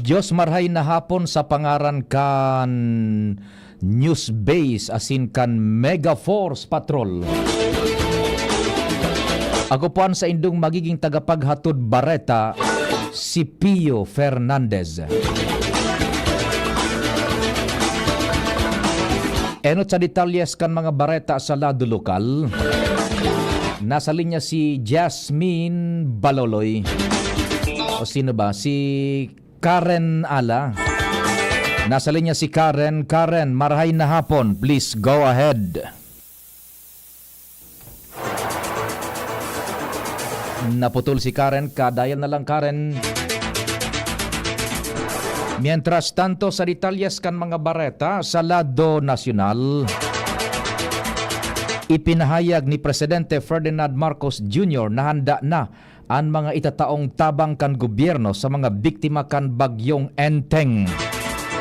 Diyos marhay na hapon sa pangaran kan News Base asin kan Mega Force Patrol. Ako po sa indong magiging tagapaghatod bareta, si Pio Fernandez. Enot sa detalyes kan mga bareta sa lado lokal. Nasa linya si Jasmine Baloloy. O sino ba? Si Karen Ala. Nasa linya si Karen. Karen, marhay na hapon. Please go ahead. Naputol si Karen. Kadayal na lang, Karen. Mientras tanto, sa detalyes kan mga bareta sa lado nasyonal, ipinahayag ni Presidente Ferdinand Marcos Jr. na handa na ang mga itataong tabang kan gobyerno sa mga biktima kan bagyong Enteng.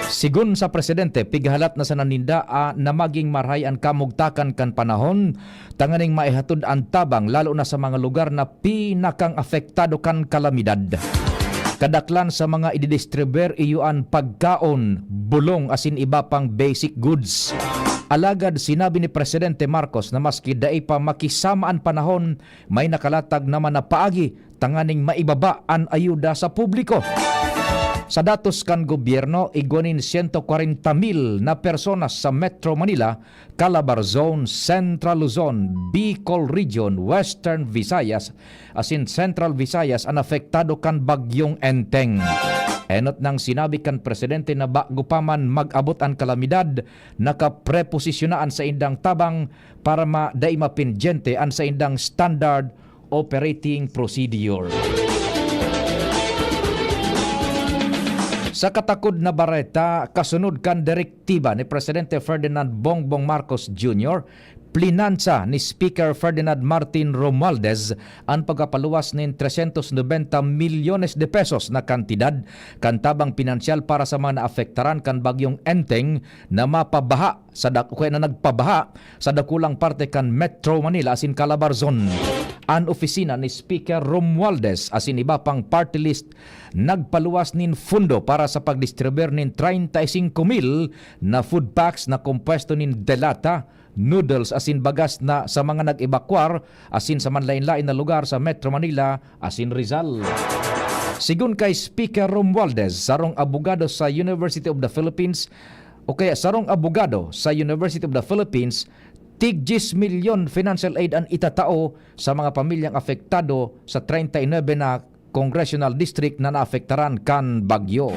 Sigun sa Presidente, pighalat na sa naninda na maging marhay ang kamugtakan kan panahon, tanganing maihatod ang tabang lalo na sa mga lugar na pinakang apektado kan kalamidad. Kadaklan sa mga ididistribuer iyuan pagkaon, bulong asin iba pang basic goods. Alagad sinabi ni Presidente Marcos na maski daay pa makisama ang panahon, may nakalatag naman na paagi tanganing maibaba ang ayuda sa publiko. Sa datos kan gobyerno, iguanin 140,000 na personas sa Metro Manila, Calabar Zone, Central Luzon, Bicol Region, Western Visayas, asin Central Visayas ang apektado kan bagyong Enteng. Enot nang sinabi kan Presidente na bago pa man mag-abot ang kalamidad, nakapreposisyonaan sa indang tabang para daay mapindyente ang sa indang standard operating procedure. Sa katakod na bareta, kasunod kan direktiba ni Presidente Ferdinand Bongbong Marcos Jr., plinansa ni Speaker Ferdinand Martin Romualdez ang pagkapaluwas ng 390 milyones de pesos na kantidad kantabang pinansyal para sa mga naafektaran kan bagyong Enteng na mapabaha na nagpabaha sa dakulang parte kan Metro Manila asin Calabar Zone. Ang opisina ni Speaker Romualdez asin iba pang party list nagpaluwas nin fundo para sa pagdistribuir nin 35,000 na food packs na kompuesto nin delata, noodles asin bagas na sa mga nag-evacuar asin sa manlain-lain na lugar sa Metro Manila asin Rizal. Sigun kay Speaker Romualdez, sarong abogado sa University of the Philippines tig 10 milyon financial aid ang itatao sa mga pamilyang apektado sa 39 na congressional district na naafektaran kan bagyo.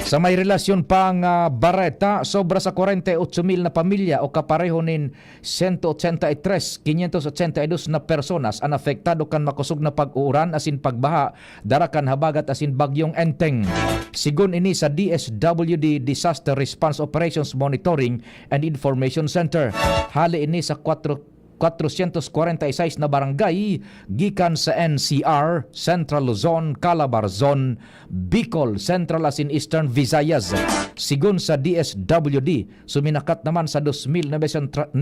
Sa may relasyon pang bareta, sobra sa 48,000 na pamilya o kapareho nin 183,582 na personas ang apektado kan makusog na pag-uuran asin pagbaha darakan habagat asin bagyong Enteng. Sigun ini sa DSWD Disaster Response Operations Monitoring and Information Center. Hali ini sa 446 na barangay gikan sa NCR, Central Luzon, Calabar Zone, Bicol, Central asin Eastern Visayas. Sigun sa DSWD, suminakat naman sa 2,930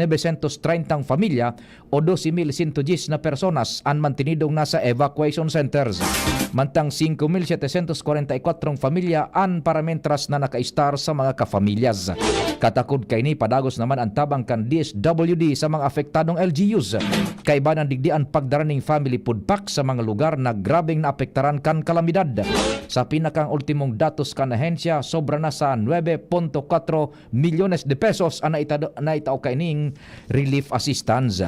familia o 12,110 na personas ang mantinidong nasa evacuation centers. Mantang 5,744 familia ang parametras na naka-star sa mga kafamilyas. Katakod kay ni padagos naman ang tabang kan DSWD sa mga apektadong LGUs. Kaiba ng digdian pagdaraning family food pack sa mga lugar na grabing naapektaran kan kalamidad. Sa pinakang ultimong datos kan ahensya, sobra na sa 9.4 milyones de pesos ang naitao kaining relief assistance.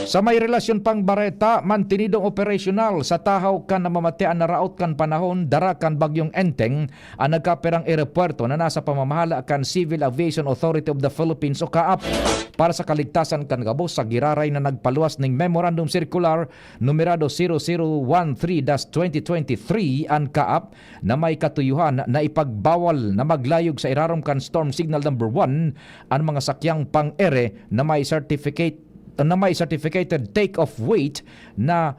Sa may relasyon pang bareta, mantinidong operasyonal sa tahaw kan na mamatian na raot kan panahon darakan bagyong Enteng ang nagkaperang aeropuerto na nasa pamamahala kan Civil Aviation Authority of the Philippines o CAAP para sa kaligtasan kan gabos sa giraray na nagpaluwas ng Memorandum Circular numerado 0013-2023 ang CAAP na may katuyuhan na ipagbawal na maglayog sa irarom kan Storm Signal number 1 ang mga sakyang pang-ere na may certificated take-off weight na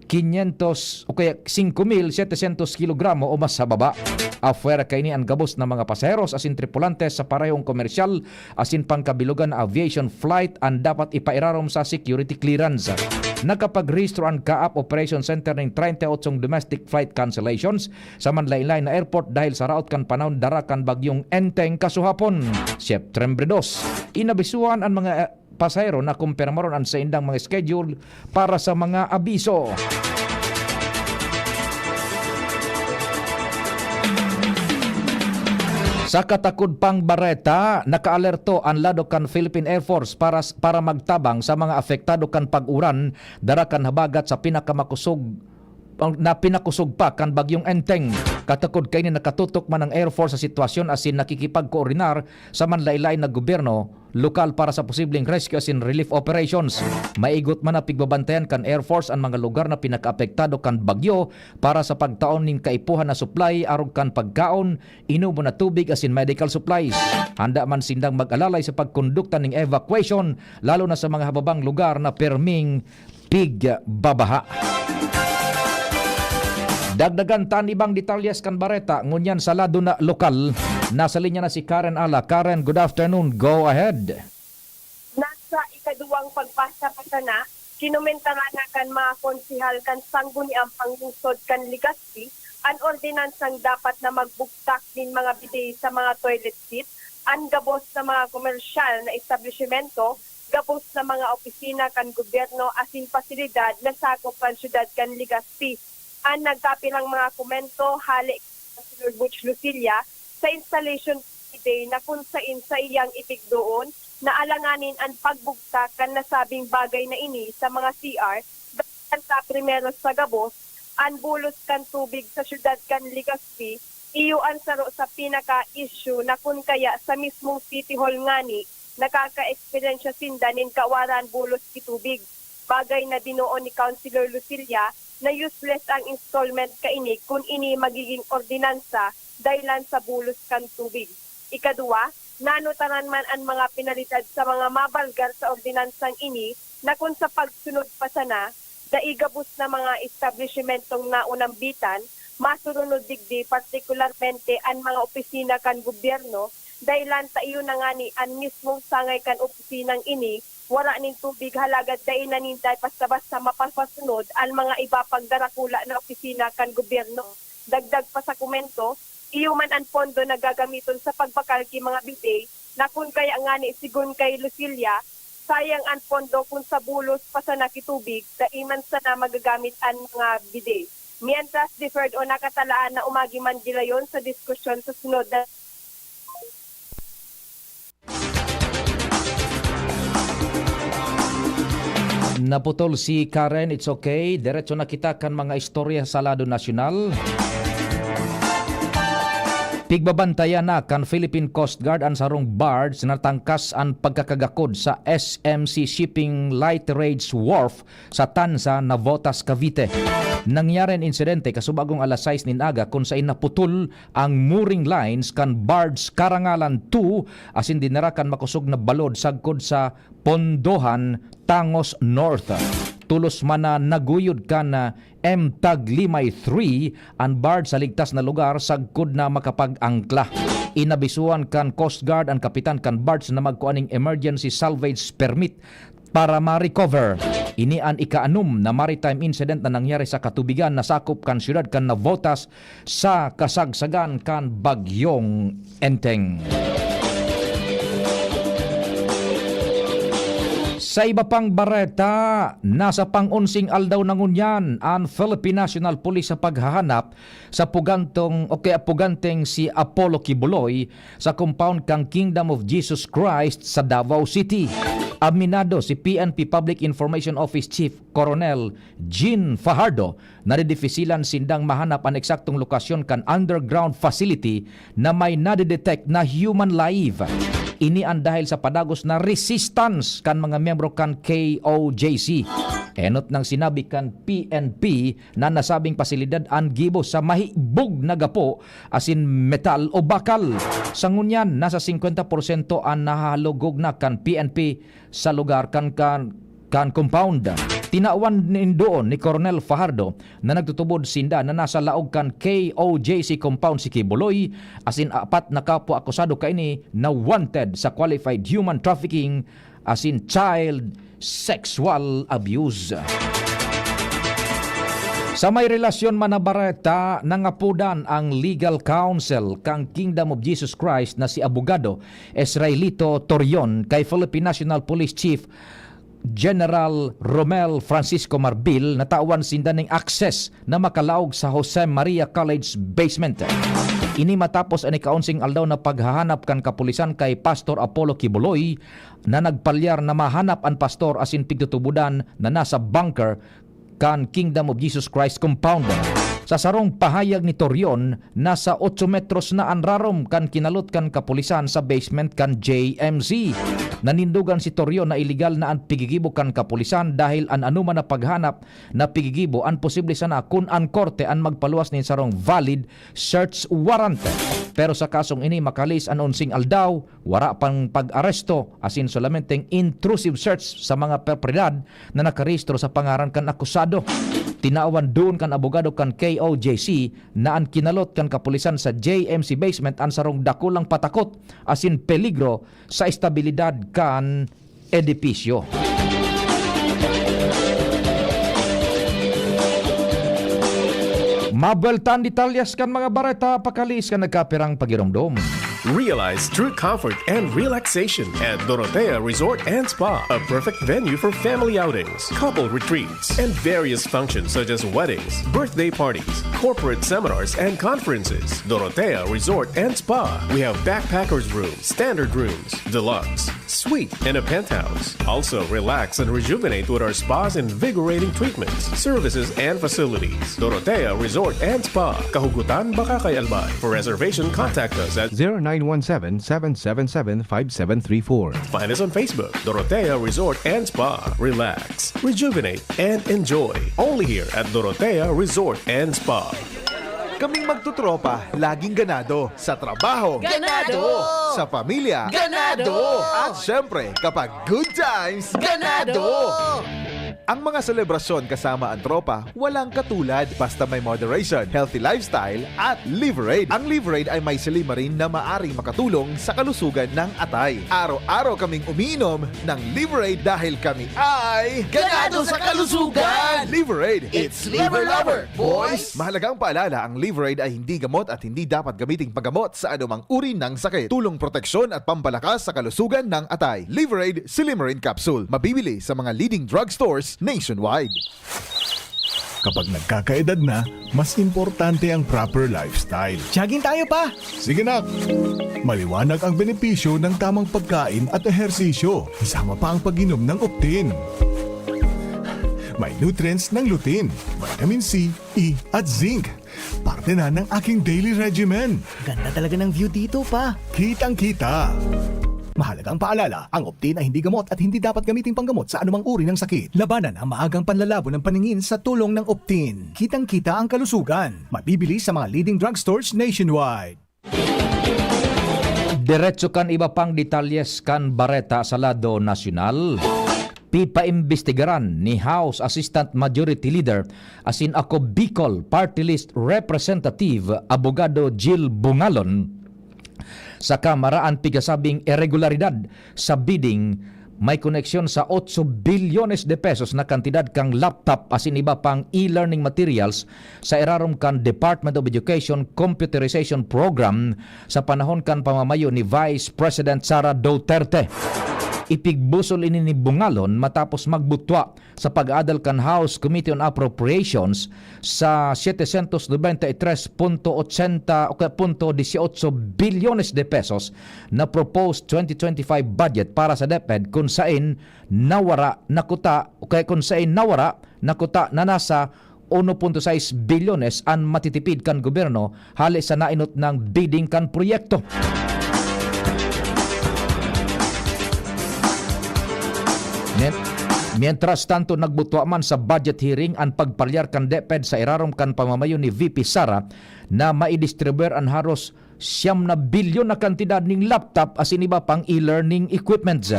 500 o kaya 5,700 kilogramo o mas sa baba. Afuera kay ni ang gabos na mga pasaheros asin tripulantes sa parehong komersyal asin pangkabilugan aviation flight ang dapat ipairarom sa security clearance. Nakapagrehistro ang Kaap Operation Center ng 38 domestic flight cancellations sa manlain-lain na airport dahil sa raot kan panahon darakan bagyong Enteng kasuhapon. September 2, inabisuhan ang mga pasahero na kumpirmaron ang sa indang mga schedule para sa mga abiso. Sa katakod pang bareta, nakaalerto ang lado kan Philippine Air Force para magtabang sa mga apektado kan pag-uran darakan habagat sa pinakakusog pa kan bagyong Enteng. Katakod kay ni nakatutok man ang Air Force sa sitwasyon asin nakikipagkoordinar sa manlaylay na gobyerno lokal para sa posibleng rescue asin relief operations. Maigot man na pigbabantayan kan Air Force ang mga lugar na pinakaapektado kan bagyo para sa pagtaon ning kaipuhan na supply arog kan pagkaon, inumo na tubig asin medical supplies. Handa man sindang mag-alalay sa pagkondukta ning evacuation lalo na sa mga hababang lugar na perming pigbabaha. Dagdagan tan ibang detalyes kan bareta ngunyan sa lado na lokal. Nasa linya na si Karen Ala. Karen, good afternoon. Go ahead. Nasa ikaduwang pagbasa pa sana, kinumenta nga kan mga konsihal kan sangguniang panglungsod kan Legazpi ang ordinansang dapat na magbuktak din mga bidet sa mga toilet seat, ang gabos sa mga komersyal na establishmento, gabos sa mga opisina kan gobyerno asin pasilidad na sakop kan syudad kan Legazpi. Ang nagkapilang mga komento halik si Lord Butch Lucilia sa installation day na kung sain sa iyang itigdoon na alanganin ang pagbugtak kan nasabing bagay na ini sa mga CR dahil sa primero sa gabos, ang bulos kan tubig sa syudad kan Legazpi, iyo ang saro sa pinaka-issue na kung kaya sa mismong City Hall ngani nakaka-eksperyensya sindanin kawaran bulos ki tubig. Bagay na dinoon ni Councilor Lucilia na useless ang installment kaini kung ini magiging ordinansa dahilan sa bulos kan tubig. Ikadua, nanutaran man ang mga penalidad sa mga mabalgar sa ordinansang ini na kung sa pagsunod pa sana, daigabos na mga establishmentong naunang bitan, masurunod digdi partikularmente ang mga opisina kan gobyerno dahilan sa iyo na nga ni ang mismong sangay kan opisinang ini wala ning tubig halagad dahil naninday basta-basta mapapasunod ang mga iba pagdarakula na opisina kan gobyerno. Dagdag pa sa komento, iyo man ang pondo na gagamiton sa pagbakalki mga bidet na kung kaya nga ni sigun kay Lucilia, sayang ang pondo kung sa bulos pa sa nakitubig daiman sana magagamit ang mga bidet. Mientras deferred o nakatalaan na umagi man gilayon sa diskusyon sa sunod na Naputol si Karen, it's okay. Diretso na kita kan mga istorya sa lado nasyonal. Pigbabantayan na kan Philippine Coast Guard ang sarong barge na tangkas ang pagkakagakod sa SMC Shipping Light Rage Wharf sa Tanza, Navotas, Cavite. Nangyari ang insidente kasubagong alas 6 ninaga kung saan naputol ang mooring lines kan barge Karangalan 2 asin dinarakan makusog na balod sagkod sa Pondohan, Tangos North. Tulos man na naguyod ka na M-Tag Limay 3 ang barge sa ligtas na lugar sagkod na makapag-angkla. Inabisuan kan Coast Guard ang kapitan kan barge na magkuaning emergency salvage permit para ma-recover. Ini ang ika-6 na maritime incident na nangyari sa katubigan na sakop kan siyudad kan Navotas sa kasagsagan kan bagyong Enteng. Sa iba pang bareta, nasa pang-unsing aldaw na ngunyan ang Philippine National Police sa paghahanap sa puganteng si Apollo Kibuloy sa compound kang Kingdom of Jesus Christ sa Davao City. Aminado si PNP Public Information Office Chief Coronel Jean Fajardo na didifisilan sindang mahanap ang eksaktong lokasyon kan underground facility na may nadidetect na human live. Ini ang dahil sa padagos na resistance kan mga miyembro kan KOJC. Enot nang sinabi kan PNP na nasabing pasilidad ang gibo sa mahibog na gapo asin metal o bakal. Sa ngunyan, nasa 50% ang nahalugog na kan PNP sa lugar kan compound. Tinawan doon ni Colonel Fajardo na nagtutubod sinda na nasa laog kan KOJC compound si Kibuloy asin 4 na kapwa akusado kaini na wanted sa qualified human trafficking asin child sexual abuse. Sa may relasyon manabareta, nangapudan ang legal counsel kang Kingdom of Jesus Christ na si abogado Israelito Torion kay Philippine National Police Chief General Romel Francisco Marbil na tawan sinda ning access na makalaog sa Jose Maria College basement. Ini matapos ani kaunsing aldaw na paghahanap kan kapulisan kay Pastor Apollo Kibuloy na nagpalyar na mahanap ang pastor asin pigtutubudan na nasa bunker kan Kingdom of Jesus Christ compound. Sa sarong pahayag ni Torion, nasa 8 metros na ang rarom kan kinalot kan kapulisan sa basement kan JMC. Nanindugan si Torion na illegal na ang pigigibo kan kapulisan dahil an anuman na paghanap na pigigibo an posible sana kun an korte an magpaluwas ni sarong valid search warrant. Pero sa kasong ini makalis an unsing aldaw, wara pang pag-aresto asin solamenteng intrusive search sa mga propiedad na nakarehistro sa pangaran kan akusado. Tinaawan doon kan abogado kan KOJC na ang kinalot kan kapulisan sa JMC basement ang sarong dakulang patakot asin peligro sa estabilidad kan edipisyo. Mabeltan detalyas kan mga bareta pakalis kan nagkapirang pagiromdom. Realize true comfort and relaxation at Dorotea Resort and Spa, a perfect venue for family outings, couple retreats, and various functions such as weddings, birthday parties, corporate seminars, and conferences. Dorotea Resort and Spa. We have backpackers rooms, standard rooms, deluxe, suite, and a penthouse. Also, relax and rejuvenate with our spas and invigorating treatments, services, and facilities. Dorotea Resort and Spa, Kahugutan, Bakakay, Albay. For reservation, contact us at 0917-777-5734. Find us on Facebook, Dorotea Resort and Spa. Relax, rejuvenate, and enjoy. Only here at Dorotea Resort and Spa. Kaming magtutropa, laging ganado. Sa trabaho, Ganado! Sa pamilya, Ganado! At syempre, kapag good times, Ganado! Ang mga selebrasyon kasama ang tropa, walang katulad basta may moderation, healthy lifestyle, at Liverade. Ang Liverade ay may silimarin na maaring makatulong sa kalusugan ng atay. Araw-araw kaming umiinom ng Liverade dahil kami ay Ganado sa kalusugan! Liverade, It's Liver Lover, boys! Mahalagang paalala, ang Liverade ay hindi gamot at hindi dapat gamiting paggamot sa anumang uri ng sakit. Tulong proteksyon at pampalakas sa kalusugan ng atay. Liverade Silimarin Capsule. Mabibili sa mga leading drugstores nationwide. Kapag nagkakaedad na, mas importante ang proper lifestyle. Jogging tayo pa! Sige nak! Maliwanag ang benepisyo ng tamang pagkain at ehersisyo. Isama pa ang pag-inom ng Optin. May nutrients ng lutein, vitamin C, E at zinc. Parte na ng aking daily regimen. Ganda talaga ng view dito pa. Kitang-kita. Mahalagang paalala, ang Optin ay hindi gamot at hindi dapat gamiting panggamot sa anumang uri ng sakit. Labanan ang maagang panlalabo ng paningin sa tulong ng Optin. Kitang-kita ang kalusugan. Mabibili sa mga leading drugstores nationwide. Diretso kan iba pang detalyes kan bareta sa lado nasyonal. Pipaimbestigaran ni House Assistant Majority Leader asin ako Bicol Party List Representative Abogado Jill Bungalon sa Kamara ang pigasabing irregularidad sa bidding may koneksyon sa 8 bilyones de pesos na kantidad kang laptop asin iba pang e-learning materials sa irarom kan Department of Education Computerization Program sa panahon kan pamamayo ni Vice President Sara Duterte. Ipigbusol ini ni Bungalon matapos magbutwa sa pag-aadal kan House Committee on Appropriations sa 793.18 bilyones de pesos na proposed 2025 budget para sa DepEd kung saan nawara nakuta na nasa 1.6 bilyones ang matitipid kan gobyerno hali sa nainot ng bidding kan proyekto. Mientras tanto, nagbutwa man sa budget hearing ang pagpalyar kan DepEd sa irarom kan pamamayo ni VP Sara na maidistribuer ang haros 9 bilyon na kantidad ning laptop asin iba pang e-learning equipment.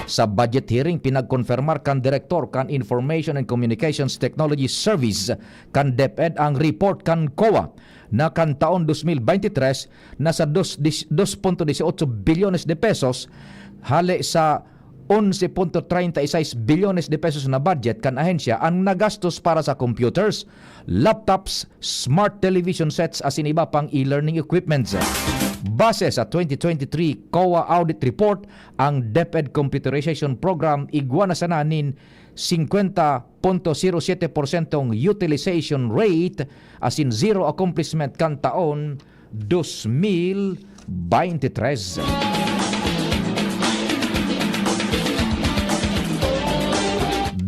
Sa budget hearing, pinagkonfirmar kan Direktor kan Information and Communications Technology Service kan DepEd ang report kan COA na kan taon 2023 nasa 2.18 bilyones de pesos hali sa 11.36 bilyones de pesos na budget kan ahensya ang nagastos para sa computers, laptops, smart television sets asin iba pang e-learning equipments. Base sa 2023 COA Audit Report, ang DepEd Computerization Program igwa na sananin 50.07% utilization rate asin zero accomplishment kan taon 2023.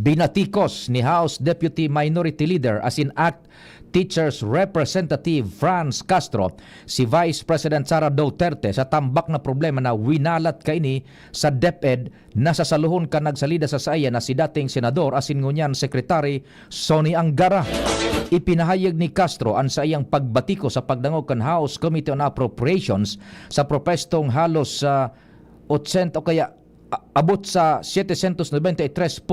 Binatikos ni House Deputy Minority Leader as in Act Teachers Representative Franz Castro si Vice President Sara Duterte sa tambak na problema na winalat kaini sa DepEd na sasaluhon ka nagsalida sa saya na si dating senador asin ngunyan Secretary Sonny Angara. Ipinahayag ni Castro ang sa iyang pagbatiko sa pagdangog kan House Committee on Appropriations sa propestong halos sa 80 o kaya abot sa 793.8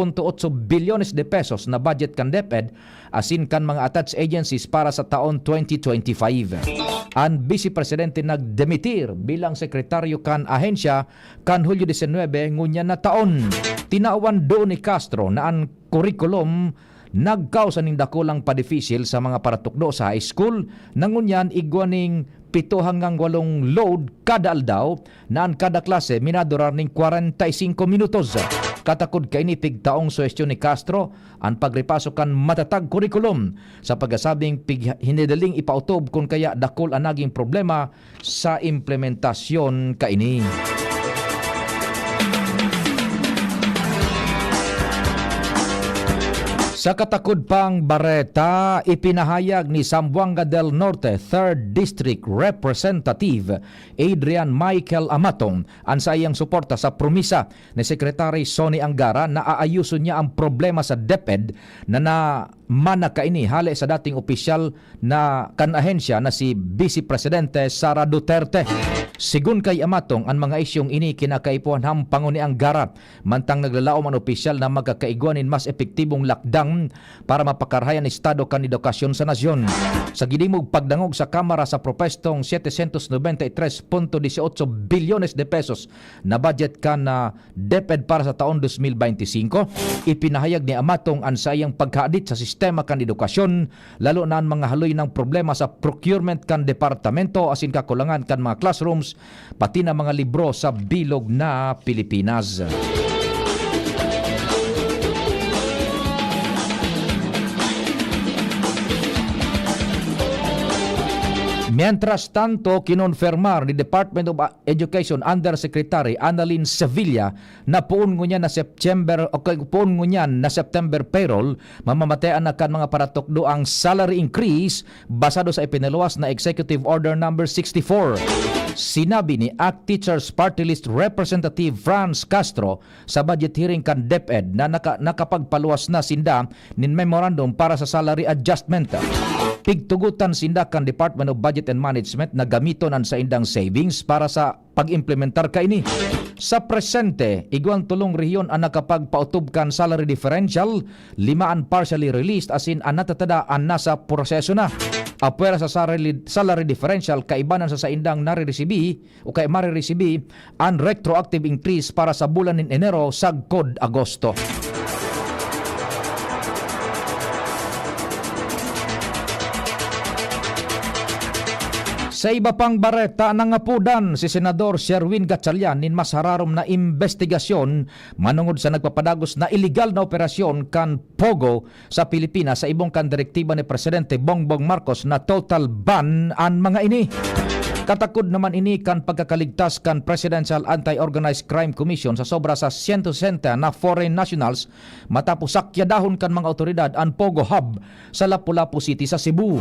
bilyones de pesos na budget kan DepEd asin kan mga attached agencies para sa taon 2025. Ang Vice Presidente nagdemitir bilang sekretaryo kan ahensya kan Hulyo 19 ngunya na taon. Tinawan doon ni Castro na ang curriculum nagkausa ning dakulang pa-difficile sa mga paratukdo sa high school nangunyan igwaning 7 hanggang 8 load kada aldaw na ang kada klase minadurar ning 45 minutos. Katakod kay ni pigtaong suwestyon ni Castro ang pagripaso kan matatag kurikulum sa pagkasabing hinidaling ipautob kung kaya dakol ang naging problema sa implementasyon kaini. Sa katakod pang bareta, ipinahayag ni Zamboanga del Norte 3rd District Representative Adrian Michael Amatong ang sayang suporta sa promisa ni Secretary Sonny Angara na aayuson niya ang problema sa DepEd na manakaini hali sa dating opisyal na kanahensya na si Vice Presidente Sara Duterte. Sigun kay Amatong, ang mga isyong ini kinakaipuan hampang ni Angara mantang naglalaom ang opisyal na magkakaiguanin mas epektibong lakdang para mapakarayan estado kan edukasyon sa nasyon. Sa gidimog pagdangog sa Kamara sa propestong 793.18 bilyones de pesos na budget kan na DepEd para sa taon 2025, ipinahayag ni Amatong ang sayang paghaadit sa sistema kan edukasyon lalo na ang mga haloy ng problema sa procurement kan departamento asin kakulangan kan mga classrooms pati na mga libro sa bilog na Pilipinas. Mientras tanto, kinonfirmar ni Department of Education Undersecretary Annalyn Sevilla na puon ngunyan na September payroll, mamamatean na kan mga paratokdo ang salary increase basado sa ipinaluwas na Executive Order number 64. Sinabi ni ACT Teachers Party List Representative Franz Castro sa budget hearing kan DepEd na nakapagpaluwas na sinda nin memorandum para sa salary adjustment. Pigtugutan sinda kan Department of Budget and Management na gamiton ang sa indang savings para sa pag-implementar kaini. Sa presente, igwang tulong rehiyon ang nakapagpautob kan salary differential, 5 ang partially released asin ang natatada ang nasa proseso na. Apwera sa salary differential, kaibanan sa indang nare-resibi o kay mare-resibi ang retroactive increase para sa bulan ng Enero sagkod Agosto. Sa iba pang bareta, nangapudan si Senador Sherwin Gatchalian nin mas hararom na investigasyon manungod sa nagpapadagos na illegal na operasyon kan Pogo sa Pilipinas sa ibong kan direktiba ni Presidente Bongbong Marcos na total ban ang mga ini. Katakod naman ini kan pagkakaligtas kan Presidential Anti-Organized Crime Commission sa sobra sa 160 na foreign nationals matapos sakyadahon kan mga otoridad ang Pogo Hub sa Lapu-Lapu City sa Cebu.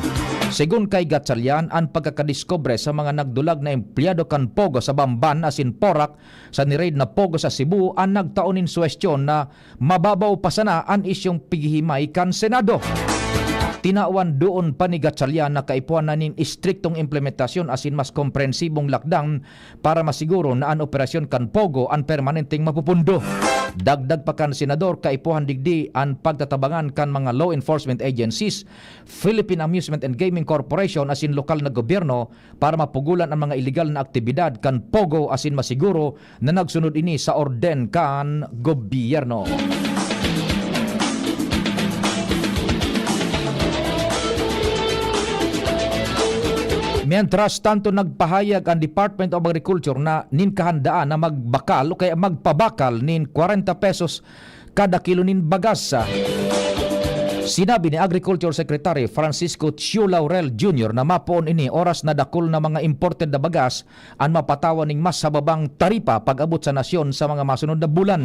Sigun kay Gatchalian, ang pagkakadiskobre sa mga nagdulag na empleyado kan Pogo sa Bamban asin Porac sa niraid na Pogo sa Cebu ang nagtaonin suwestyon na mababaw pa sana ang isyong pighihimay kan Senado. Tinawan doon pa ni Gatchalian na kaipuan na nin istriktong implementasyon asin mas komprehensibong lockdown para masiguro na ang operasyon kan Pogo ang permanenteng mapupundo. Dagdag pa kan senador kaipuhan digdi ang pagtatabangan kan mga law enforcement agencies, Philippine Amusement and Gaming Corporation asin lokal na gobyerno para mapugulan ang mga illegal na aktibidad kan Pogo asin masiguro na nagsunod ini sa orden kan gobyerno. Mientras tanto nagpahayag ang Department of Agriculture na ninkahandaan na magbakal o kaya magpabakal nin 40 pesos kada kilo nin bagas. Sinabi ni Agriculture Secretary Francisco Chiu Laurel Jr. na mapoon ini oras na dakol na mga imported na bagas ang mapatawan ning mas sababang taripa pag-abot sa nasyon sa mga masunod na bulan.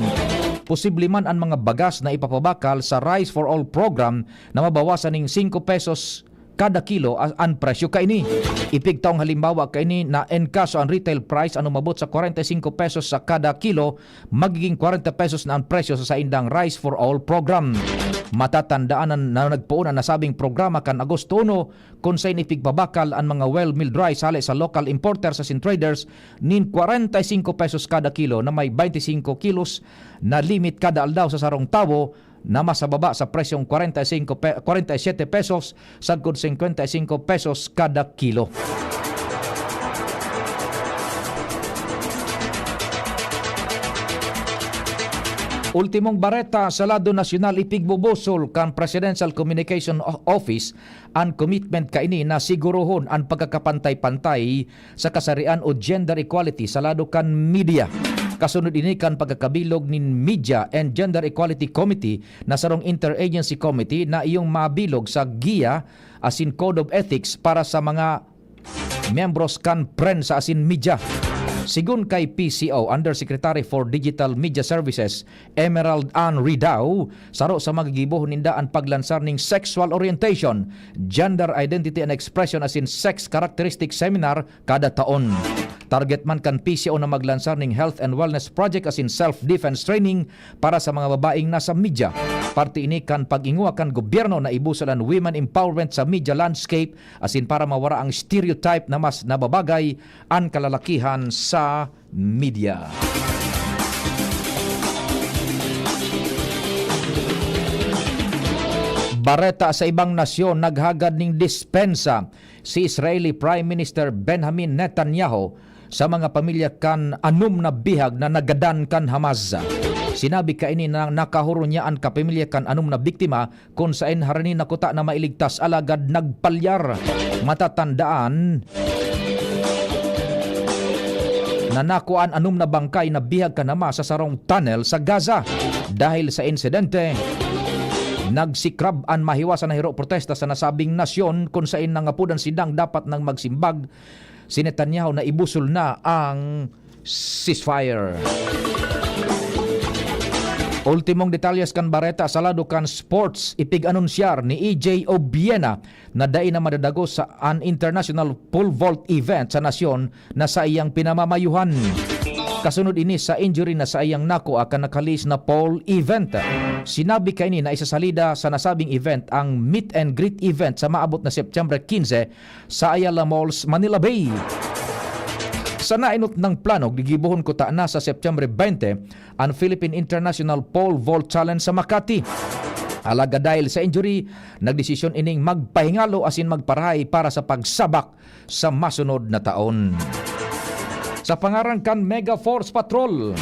Posible man ang mga bagas na ipapabakal sa Rice for All program na mabawasan ning 5 pesos kada kilo ang presyo kaini. Ipigtaong halimbawa kaini na en kaso ang retail price ano mabot sa 45 pesos sa kada kilo, magiging 40 pesos na ang presyo sa indang Rice for All program. Matatandaan na nagpuunan na sabing programa kan Agosto 1 kung saan ipigbabakal ang mga well-milled rice hali sa local importers and traders nin 45 pesos kada kilo na may 25 kilos na limit kada aldaw sa sarong tawo na masababa sa presyong 47 pesos sagkod 55 pesos kada kilo. Ultimong bareta sa lado nasyonal ipigbubusol kan Presidential Communication Office ang commitment kaini na siguruhon ang pagkakapantay-pantay sa kasarian o gender equality sa lado kan media. Kasunod ini kan pagkakabilog nin Media and Gender Equality Committee na sarong Interagency Committee na iyong mabilog sa GIA asin Code of Ethics para sa mga membros kan PREN sa asin media. Sigun kay PCO Undersecretary for Digital Media Services Emerald Ann Ridao, saro sa magigibohon ninda ang paglansar ning Sexual Orientation, Gender Identity and Expression as in Sex Characteristic Seminar kada taon. Target man kan PCO na maglansar ning Health and Wellness Project as in Self-Defense Training para sa mga babaeng nasa media. Parte ini kan pag-ingua kan gobyerno na ibusal ang women empowerment sa media landscape as in para mawara ang stereotype na mas nababagay ang kalalakihan sa media. Bareta sa ibang nasyon naghagad ning dispensa si Israeli Prime Minister Benjamin Netanyahu sa mga pamilya kan anum na bihag na nagadan kan Hamas. Sinabi kaini na nakahuro niya ang kapamilya kan anum na biktima kung saan harani nakuta na mailigtas alagad nagpalyar. Matatandaan na nakuan anum na bangkay na bihag kan Hamas sa sarong tunnel sa Gaza. Dahil sa insidente, nagsikrab ang mahiwasan na hiro protesta sa nasabing nasyon kung saan nangapudan sidang dapat nang magsimbag si Netanyahu na ibusol na ang ceasefire. Ultimong detalyes kan bareta sa lado kan sports, ipig-anunsyar ni EJ Obiena na dai na madadago sa an international pole vault event sa nasyon na sa iyang pinamamayuhan. Kasunod ini sa injury na sa iyang nako akan nakalis na pole event. Sinabi kaini na isasalida sa nasabing event ang meet and greet event sa maabot na September 15 sa Ayala Malls, Manila Bay. Sa nainot ng plano, gigibuhon ko ta na sa September 20 ang Philippine International Pole Vault Challenge sa Makati. Alaga dahil sa injury, nagdesisyon ining magpahingalo asin magparahay para sa pagsabak sa masunod na taon. Sa pangarangkan Mega Force Patrol,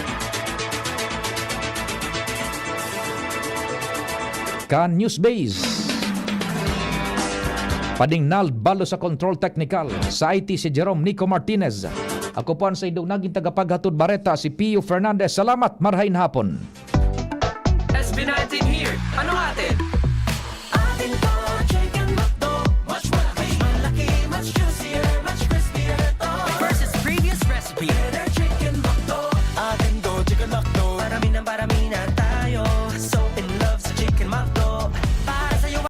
kan News Base, padingnal balo sa control technical sa IT si Jerome Nico Martinez. Ako po ang sa idong naging tagapaghatod bareta si Pio Fernandez. Salamat, marhain hapon. SB19 here. Ano atin?